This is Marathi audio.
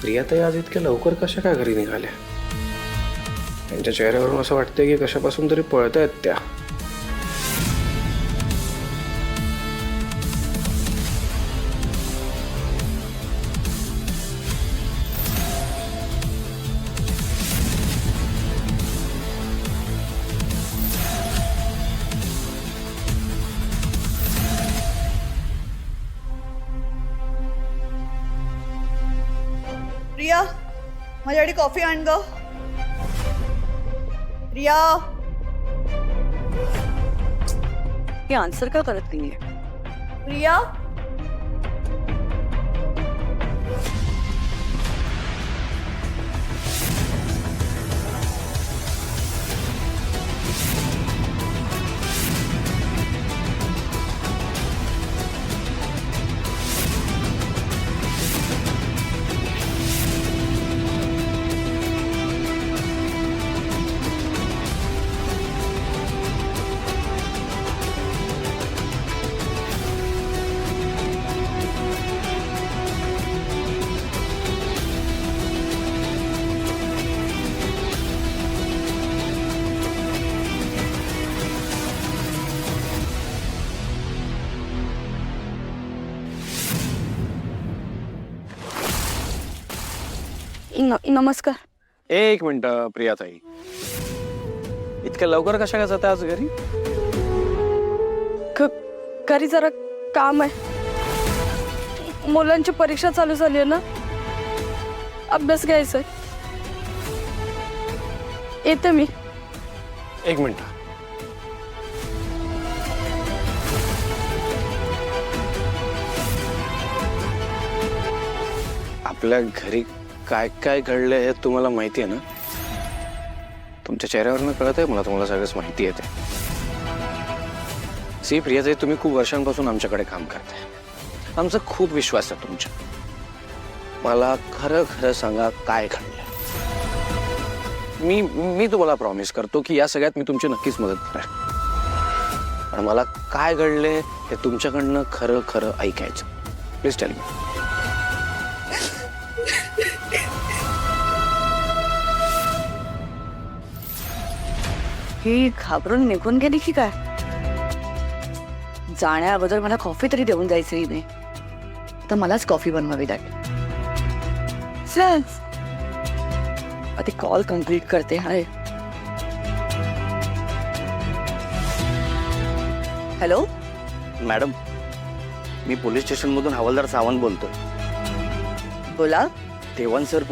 प्रियाताई आज इतक्या लवकर कशा काय घरी निघाल्या? त्यांच्या चेहऱ्यावरून असं वाटतंय की कशापासून तरी पळतायत त्या. प्रिया, माझ्यासाठी कॉफी आण ग. प्रिया, हे आन्सर का करत नाहीये? प्रिया. नमस्कार. एक मिनिट प्रियाताई, इतक्या लवकर कशा काय जाता आज घरी? घरी जरा काम आहे. मुलांची परीक्षा चालू झाली आहे ना, अभ्यास घ्यायचा आहे. येते मी. एक मिनिट. आपल्या घरी काय काय घडलंय हे तुम्हाला माहिती आहे ना? तुमच्या चेहऱ्यावरनं कळत आहे मला, तुम्हाला सगळंच माहिती आहे ते. सी प्रियाताई, तुम्ही खूप वर्षांपासून आमच्याकडे काम करताय. आमचा खूप विश्वास आहे तुमच्या. मला खरं खरं सांगा काय घडलंय. मी तुम्हाला प्रॉमिस करतो की या सगळ्यात मी तुमची नक्कीच मदत करणार. पण मला काय घडलंय हे तुमच्याकडनं खरं खरं ऐकायचं. Please tell me. ही घाबरून निघून गेली की काय? जाण्या अगोदर मला कॉफी तरी देऊन जायचं नाही, तर मलाच कॉफी बनवावी लागेल. आधी कॉल कम्प्लीट करते. हाय, हॅलो. मॅडम, मी पोलीस स्टेशनमधून हवालदार सावंत बोलतोय. बोला. तेवन सर